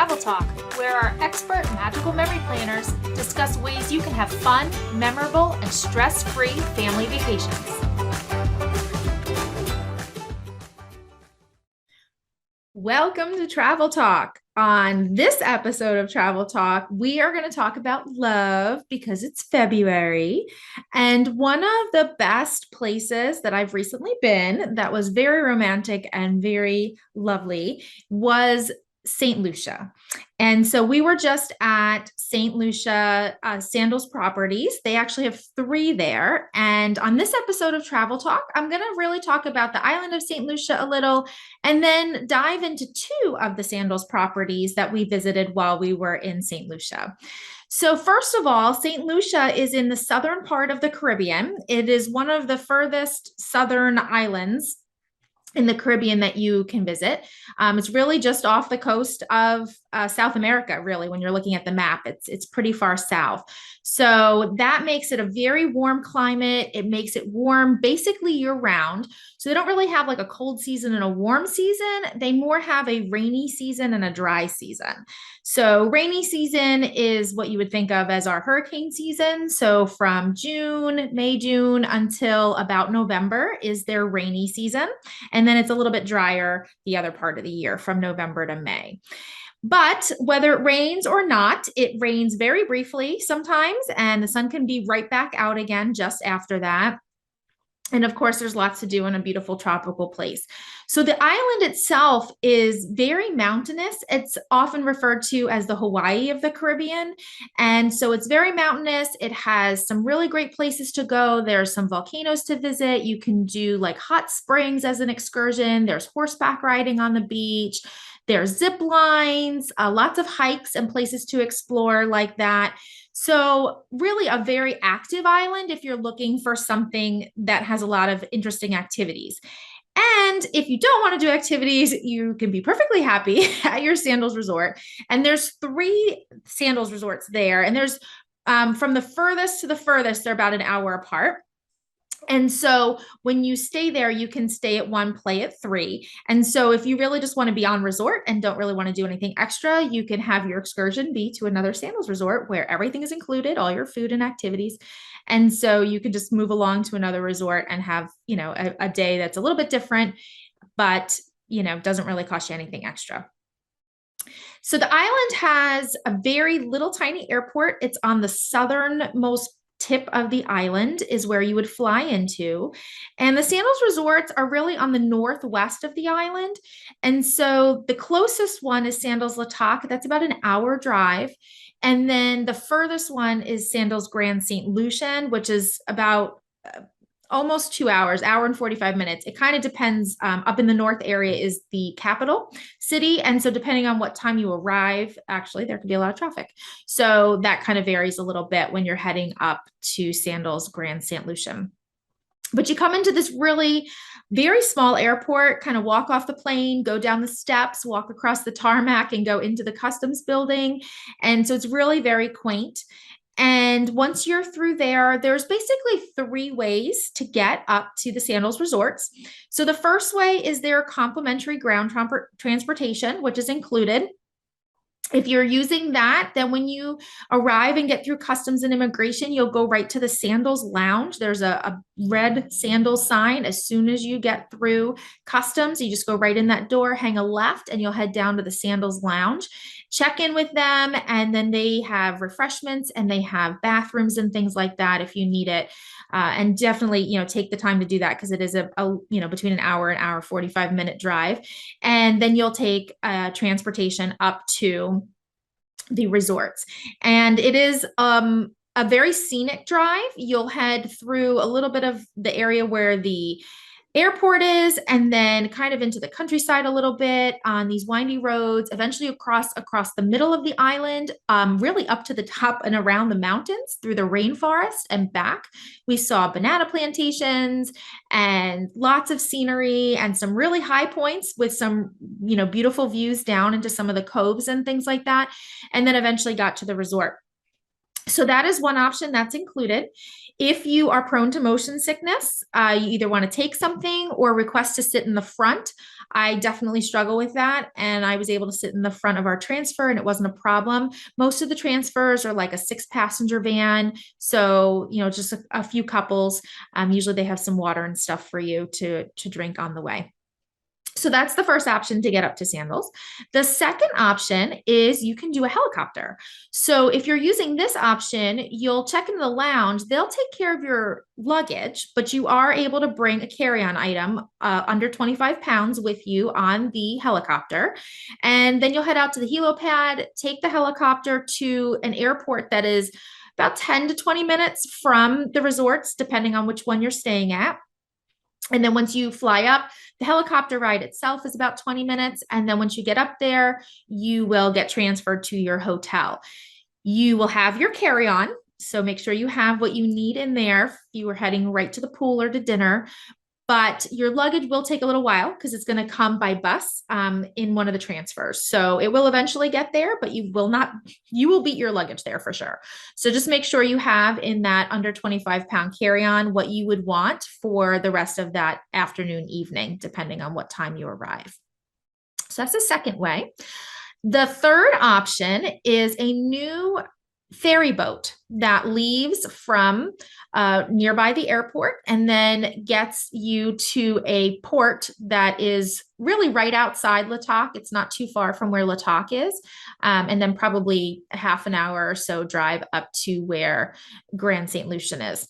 Travel Talk, where our expert magical memory planners discuss ways you can have fun, memorable, and stress-free family vacations. Welcome to Travel Talk. On this episode of Travel Talk, we are going to talk about love because it's February. And one of the best places that I've recently been that was very romantic and very lovely was Saint Lucia. And so we were just at Saint Lucia Sandals properties. They actually have 3 there. And on this episode of Travel Talk, I'm going to really talk about the island of Saint Lucia a little, and then dive into 2 of the Sandals properties that we visited while we were in Saint Lucia. So first of all, Saint Lucia is in the southern part of the Caribbean. It is one of the furthest southern islands in the Caribbean that you can visit. It's really just off the coast of South America, really, when you're looking at the map. It's pretty far south. So that makes it a very warm climate. It makes it warm basically year round. So they don't really have like a cold season and a warm season. They more have a rainy season and a dry season. So rainy season is what you would think of as our hurricane season. So from May, June until about November is their rainy season. And then it's a little bit drier the other part of the year from November to May. But whether it rains or not, it rains very briefly sometimes, and the sun can be right back out again just after that. And of course, there's lots to do in a beautiful tropical place. So the island itself is very mountainous. It's often referred to as the Hawaii of the Caribbean. And so it's very mountainous. It has some really great places to go. There's some volcanoes to visit. You can do like hot springs as an excursion. There's horseback riding on the beach. There's zip lines, lots of hikes and places to explore like that. So really a very active island if you're looking for something that has a lot of interesting activities. And if you don't want to do activities, you can be perfectly happy at your Sandals resort. And there's 3 Sandals resorts there. And there's from the furthest to the furthest, they're about an hour apart. And so when you stay there, you can stay at 1, play at 3. And so if you really just want to be on resort and don't really want to do anything extra, you can have your excursion be to another Sandals resort where everything is included, all your food and activities. And so you could just move along to another resort and have, a day that's a little bit different, but, doesn't really cost you anything extra. So the island has a very little tiny airport. It's on the southernmost tip of the island is where you would fly into. And the Sandals resorts are really on the northwest of the island. And so the closest one is Sandals La Toc. That's about an hour drive. And then the furthest one is Sandals Grande Saint Lucian, which is about almost 2 hours, hour and 45 minutes. It kind of depends. Up in the north area is the capital city. And so depending on what time you arrive, actually, there could be a lot of traffic. So that kind of varies a little bit when you're heading up to Sandals Grande Saint Lucian. But you come into this really very small airport, kind of walk off the plane, go down the steps, walk across the tarmac, and go into the customs building. And so it's really very quaint. And once you're through there, there's basically 3 ways to get up to the Sandals resorts. So the first way is their complimentary ground transportation, which is included. If you're using that, then when you arrive and get through customs and immigration, you'll go right to the Sandals Lounge. There's a red Sandals sign. As soon as you get through customs, you just go right in that door, hang a left, and you'll head down to the Sandals Lounge. Check in with them, and then they have refreshments and they have bathrooms and things like that if you need it. And definitely, take the time to do that because it is a between an hour 45-minute drive. And then you'll take transportation up to the resorts. And it is a very scenic drive. You'll head through a little bit of the area where the airport is, and then kind of into the countryside a little bit on these windy roads, eventually across the middle of the island, really up to the top and around the mountains through the rainforest and back. We saw banana plantations and lots of scenery and some really high points with some, beautiful views down into some of the coves and things like that. And then eventually got to the resort. So that is one option that's included. If you are prone to motion sickness, you either want to take something or request to sit in the front. I definitely struggle with that. And I was able to sit in the front of our transfer and it wasn't a problem. Most of the transfers are like a 6-passenger van. So, just a few couples. Usually they have some water and stuff for you to drink on the way. So that's the first option to get up to Sandals. The second option is you can do a helicopter. So if you're using this option, you'll check into the lounge. They'll take care of your luggage, but you are able to bring a carry-on item under 25 pounds with you on the helicopter. And then you'll head out to the helipad, take the helicopter to an airport that is about 10 to 20 minutes from the resorts, depending on which one you're staying at. And then once you fly up, the helicopter ride itself is about 20 minutes. And then once you get up there, you will get transferred to your hotel. You will have your carry-on. So make sure you have what you need in there if you are heading right to the pool or to dinner. But your luggage will take a little while because it's going to come by bus in one of the transfers. So it will eventually get there, but you will beat your luggage there for sure. So just make sure you have in that under 25-pound carry-on what you would want for the rest of that afternoon, evening, depending on what time you arrive. So that's the second way. The third option is a new ferry boat that leaves from nearby the airport and then gets you to a port that is really right outside La Toc. It's not too far from where La Toc is. And then probably a half an hour or so drive up to where Grand Saint Lucian is.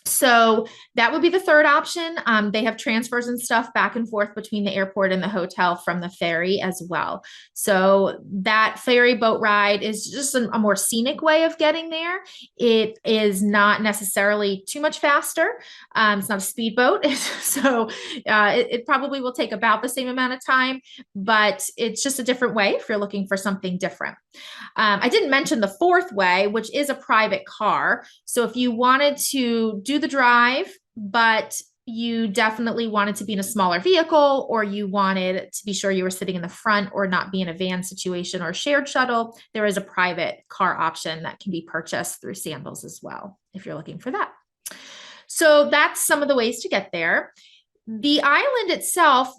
So that would be the third option. They have transfers and stuff back and forth between the airport and the hotel from the ferry as well. So that ferry boat ride is just a more scenic way of getting there. It is not necessarily too much faster. It's not a speedboat. So it probably will take about the same amount of time, but it's just a different way if you're looking for something different. I didn't mention the fourth way, which is a private car. So if you wanted to do the drive, but you definitely wanted to be in a smaller vehicle, or you wanted to be sure you were sitting in the front or not be in a van situation or shared shuttle, there is a private car option that can be purchased through Sandals as well, if you're looking for that. So that's some of the ways to get there. The island itself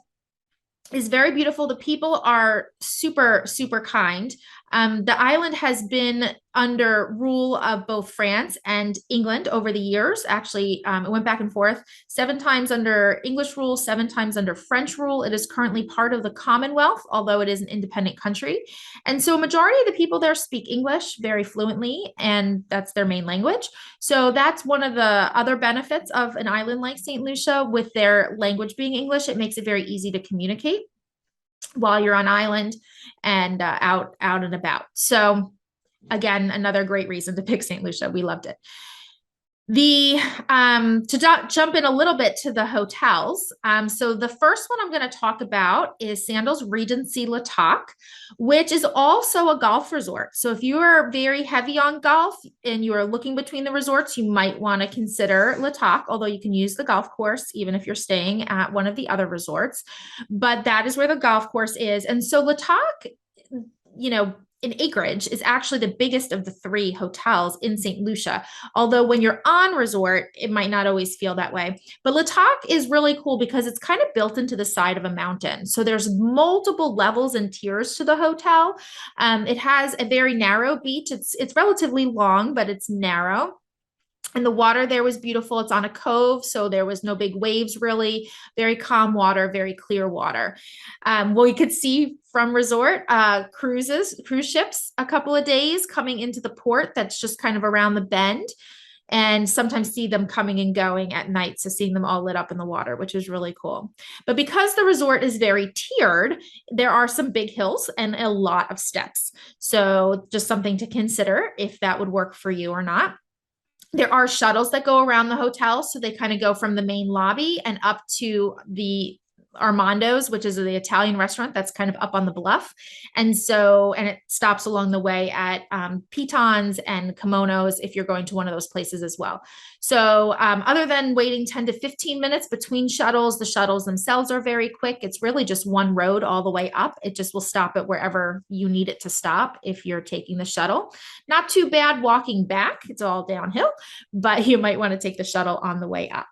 is very beautiful. The people are super, super kind. The island has been under rule of both France and England over the years. Actually, it went back and forth 7 times under English rule, 7 times under French rule. It is currently part of the Commonwealth, although it is an independent country. And so a majority of the people there speak English very fluently, and that's their main language. So that's one of the other benefits of an island like St. Lucia. With their language being English, it makes it very easy to communicate while you're on island and out and about. So again, another great reason to pick St. Lucia. We loved it. Jump in a little bit to the hotels. So the first one I'm going to talk about is Sandals Regency La Toc, which is also a golf resort. So if you are very heavy on golf and you are looking between the resorts, you might want to consider La Toc, although you can use the golf course even if you're staying at one of the other resorts. But that is where the golf course is. And so La Toc, in acreage, is actually the biggest of the 3 hotels in St. Lucia. Although when you're on resort, it might not always feel that way. But La Toc is really cool because it's kind of built into the side of a mountain. So there's multiple levels and tiers to the hotel. It has a very narrow beach. It's relatively long, but it's narrow. And the water there was beautiful. It's on a cove, so there was no big waves really. Very calm water, very clear water. We could see from resort cruise ships a couple of days coming into the port that's just kind of around the bend, and sometimes see them coming and going at night. So seeing them all lit up in the water, which is really cool. But because the resort is very tiered, there are some big hills and a lot of steps. So just something to consider if that would work for you or not. There are shuttles that go around the hotel. So they kind of go from the main lobby and up to the Armando's, which is the Italian restaurant that's kind of up on the bluff. And it stops along the way at Pitons and Kimonos if you're going to one of those places as well. So other than waiting 10 to 15 minutes between shuttles, the shuttles themselves are very quick. It's really just one road all the way up. It just will stop at wherever you need it to stop if you're taking the shuttle. Not too bad walking back. It's all downhill, but you might want to take the shuttle on the way up.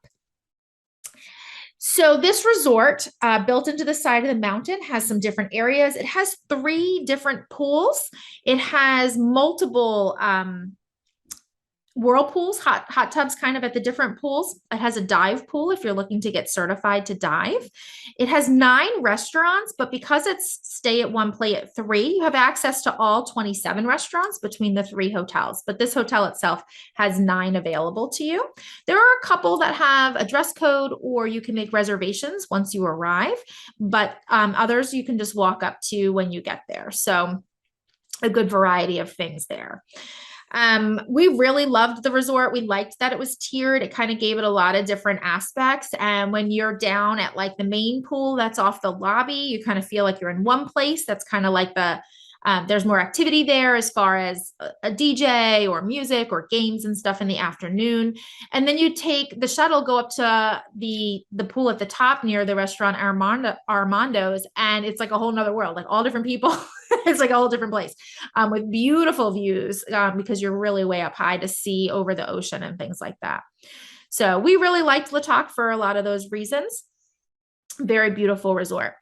So this resort, built into the side of the mountain, has some different areas. It has 3 different pools. It has multiple whirlpools, hot tubs kind of at the different pools. It has a dive pool if you're looking to get certified to dive. It has 9 restaurants, but because it's stay at one, play at 3, you have access to all 27 restaurants between the 3 hotels. But this hotel itself has 9 available to you. There are a couple that have a dress code, or you can make reservations once you arrive, but others you can just walk up to when you get there. So a good variety of things there. We really loved the resort. We liked that it was tiered. It kind of gave it a lot of different aspects. And when you're down at like the main pool that's off the lobby, you kind of feel like you're in one place. That's kind of like there's more activity there as far as a DJ or music or games and stuff in the afternoon. And then you take the shuttle, go up to the pool at the top near the restaurant Armando's, and it's like a whole nother world, like all different people. It's like a whole different place with beautiful views because you're really way up high to see over the ocean and things like that. So we really liked La Toc for a lot of those reasons. Very beautiful resort.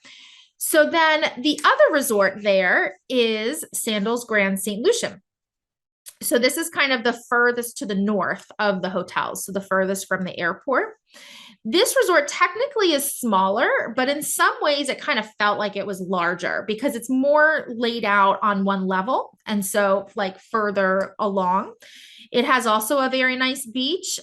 So then the other resort there is Sandals Grande Saint Lucian. So this is kind of the furthest to the north of the hotels, so the furthest from the airport. This resort technically is smaller, but in some ways it kind of felt like it was larger because it's more laid out on one level. And so like further along, it has also a very nice beach.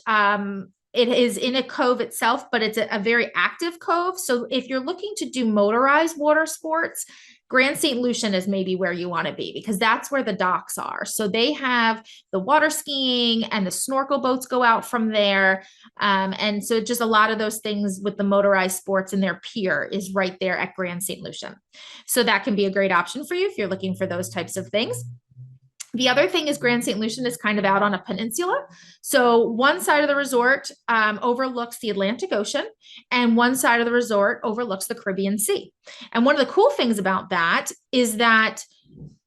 It is in a cove itself, but it's a very active cove. So if you're looking to do motorized water sports, Grande Saint Lucian is maybe where you want to be because that's where the docks are. So they have the water skiing and the snorkel boats go out from there. And so just a lot of those things with the motorized sports and their pier is right there at Grande Saint Lucian. So that can be a great option for you if you're looking for those types of things. The other thing is Grande Saint Lucian is kind of out on a peninsula. So one side of the resort overlooks the Atlantic Ocean and one side of the resort overlooks the Caribbean Sea. And one of the cool things about that is that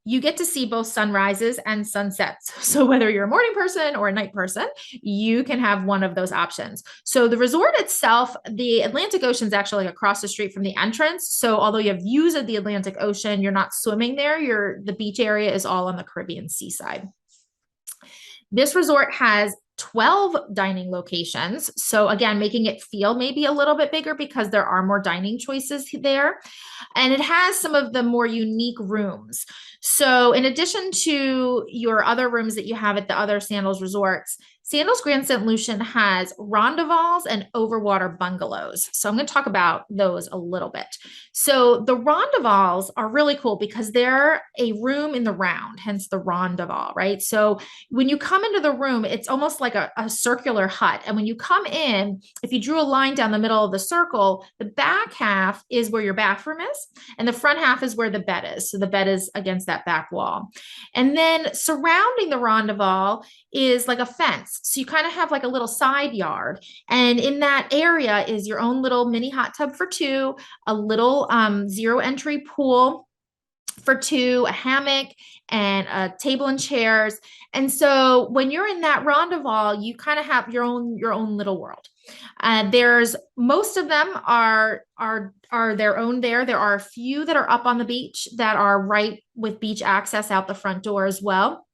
you get to see both sunrises and sunsets. So whether you're a morning person or a night person, you can have one of those options. So the resort itself, the Atlantic Ocean is actually across the street from the entrance. So although you have views of the Atlantic Ocean, you're not swimming there. The beach area is all on the Caribbean seaside. This resort has 12 dining locations. So again, making it feel maybe a little bit bigger because there are more dining choices there. And it has some of the more unique rooms. So in addition to your other rooms that you have at the other Sandals resorts, Sandals Grande Saint Lucian has rondevals and overwater bungalows. So I'm going to talk about those a little bit. So the rondevals are really cool because they're a room in the round, hence the rondeval, right? So when you come into the room, it's almost like a circular hut. And when you come in, if you drew a line down the middle of the circle, the back half is where your bathroom is, and the front half is where the bed is. So the bed is against that back wall. And then surrounding the rondeval is like a fence. So you kind of have like a little side yard. And in that area is your own little mini hot tub for 2, a little zero entry pool for 2, a hammock, and a table and chairs. And so when you're in that rondeval, you kind of have your own little world. There's most of them are their own there. There are a few that are up on the beach that are right with beach access out the front door as well,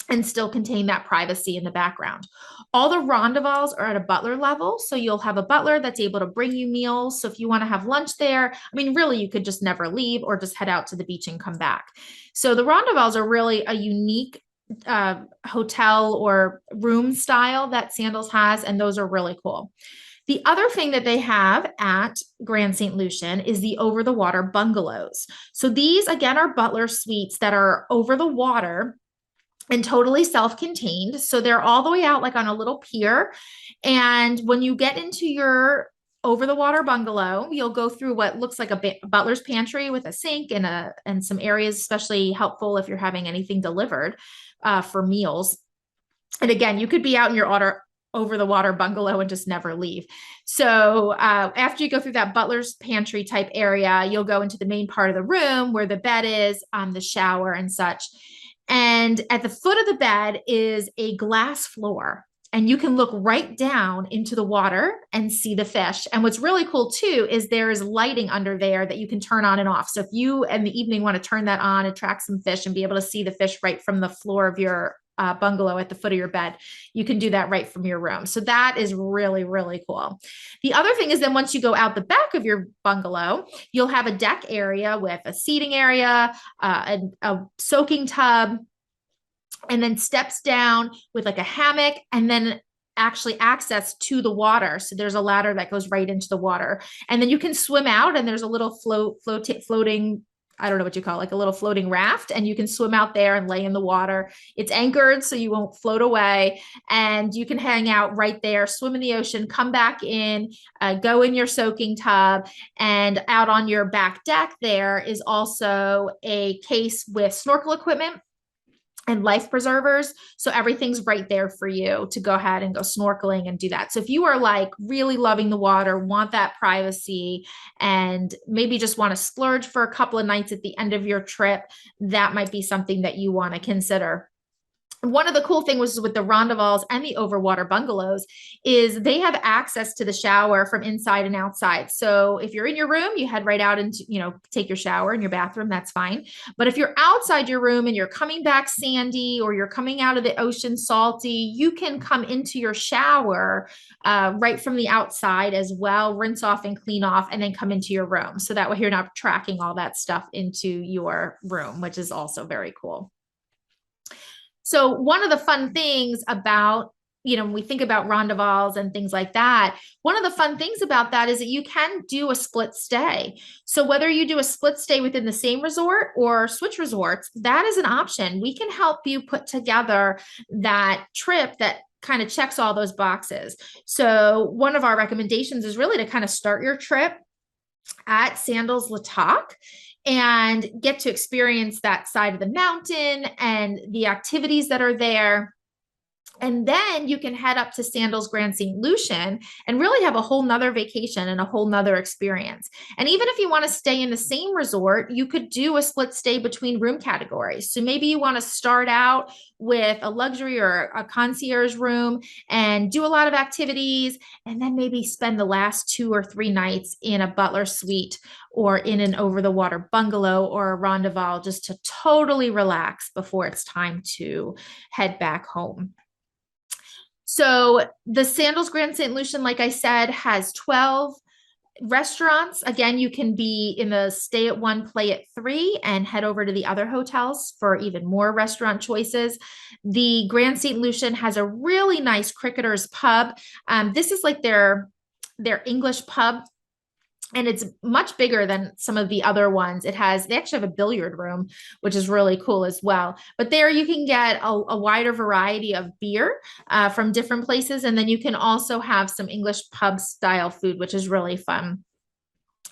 and still contain that privacy in the background. All the rondevals are at a butler level. So you'll have a butler that's able to bring you meals. So if you want to have lunch there, I mean, really, you could just never leave or just head out to the beach and come back. So the rondevals are really a unique hotel or room style that Sandals has, and those are really cool. The other thing that they have at Grande Saint Lucian is the over the water bungalows. So these again are butler suites that are over the water and totally self-contained. So they're all the way out like on a little pier. And when you get into your over the water bungalow. You'll go through what looks like a butler's pantry with a sink and some areas, especially helpful if you're having anything delivered for meals. And again, you could be out in your over the water bungalow and just never leave. So after you go through that butler's pantry type area, you'll go into the main part of the room where the bed is, the shower and such. And at the foot of the bed is a glass floor. And you can look right down into the water and see the fish. And what's really cool too is there is lighting under there that you can turn on and off. So if you in the evening want to turn that on, attract some fish and be able to see the fish right from the floor of your bungalow at the foot of your bed, you can do that right from your room. So that is really, really cool. The other thing is then once you go out the back of your bungalow, you'll have a deck area with a seating area, a soaking tub, and then steps down with like a hammock and then actually access to the water. So there's a ladder that goes right into the water. And then you can swim out and there's a little floating, I don't know what you call it, like a little floating raft, and you can swim out there and lay in the water. It's anchored so you won't float away, and you can hang out right there, swim in the ocean, come back in, go in your soaking tub, and out on your back deck there is also a case with snorkel equipment and life preservers. So everything's right there for you to go ahead and go snorkeling and do that. So if you are like really loving the water, want that privacy, and maybe just want to splurge for a couple of nights at the end of your trip, that might be something that you want to consider. One of the cool things with the Rondevals and the overwater bungalows is they have access to the shower from inside and outside. So if you're in your room, you head right out and, take your shower in your bathroom, that's fine. But if you're outside your room and you're coming back sandy or you're coming out of the ocean salty, you can come into your shower right from the outside as well, rinse off and clean off, and then come into your room. So that way you're not tracking all that stuff into your room, which is also very cool. So one of the fun things about, when we think about Rondevals and things like that, one of the fun things about that is that you can do a split stay. So whether you do a split stay within the same resort or switch resorts, that is an option. We can help you put together that trip that kind of checks all those boxes. So one of our recommendations is really to kind of start your trip at Sandals La Toc and get to experience that side of the mountain and the activities that are there. And then you can head up to Sandals Grande Saint Lucian and really have a whole nother vacation and a whole nother experience. And even if you want to stay in the same resort, you could do a split stay between room categories. So maybe you want to start out with a luxury or a concierge room and do a lot of activities, and then maybe spend the last 2 or 3 nights in a butler suite or in an over the water bungalow or a Rondeval, just to totally relax before it's time to head back home. So the Sandals Grande Saint Lucian, like I said, has 12 restaurants. Again, you can be in the stay at 1, play at 3, and head over to the other hotels for even more restaurant choices. The Grande Saint Lucian has a really nice cricketer's pub. This is like their English pub. And it's much bigger than some of the other ones. They actually have a billiard room, which is really cool as well. But there you can get a wider variety of beer from different places. And then you can also have some English pub style food, which is really fun.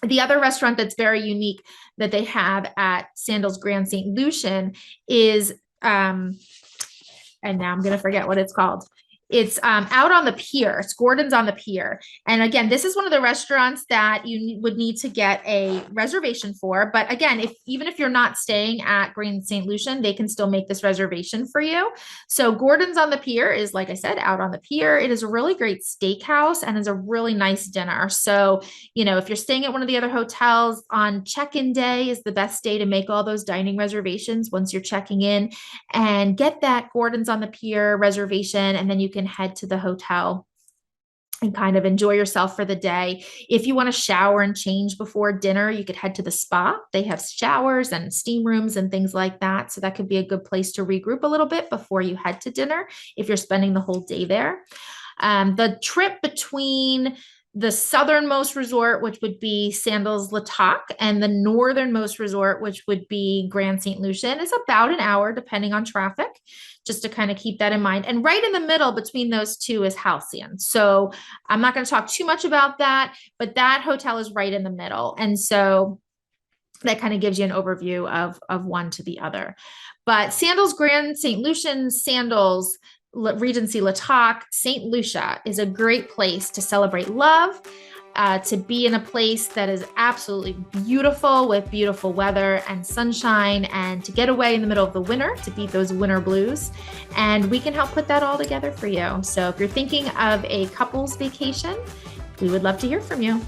The other restaurant that's very unique that they have at Sandals Grande Saint Lucian is, and now I'm going to forget what it's called. It's out on the pier. It's Gordon's on the pier. And again, this is one of the restaurants that you would need to get a reservation for. But again, even if you're not staying at Grande Saint Lucian, they can still make this reservation for you. So Gordon's on the pier is, like I said, out on the pier. It is a really great steakhouse and is a really nice dinner. So, if you're staying at one of the other hotels, on check-in day is the best day to make all those dining reservations once you're checking in, and get that Gordon's on the pier reservation, and then you can head to the hotel and kind of enjoy yourself for the day. If you want to shower and change before dinner, you could head to the spa. They have showers and steam rooms and things like that. So that could be a good place to regroup a little bit before you head to dinner if you're spending the whole day there. The trip between the southernmost resort, which would be Sandals La Toc, and the northernmost resort, which would be Grande Saint Lucian, is about an hour, depending on traffic. just to kind of keep that in mind. And right in the middle between those two is Halcyon. So I'm not going to talk too much about that, but that hotel is right in the middle. And so that kind of gives you an overview of one to the other. But Sandals Grande Saint Lucian, Sandals Regency La Toc, Saint Lucia is a great place to celebrate love, to be in a place that is absolutely beautiful with beautiful weather and sunshine, and to get away in the middle of the winter to beat those winter blues. And we can help put that all together for you. So if you're thinking of a couple's vacation, we would love to hear from you.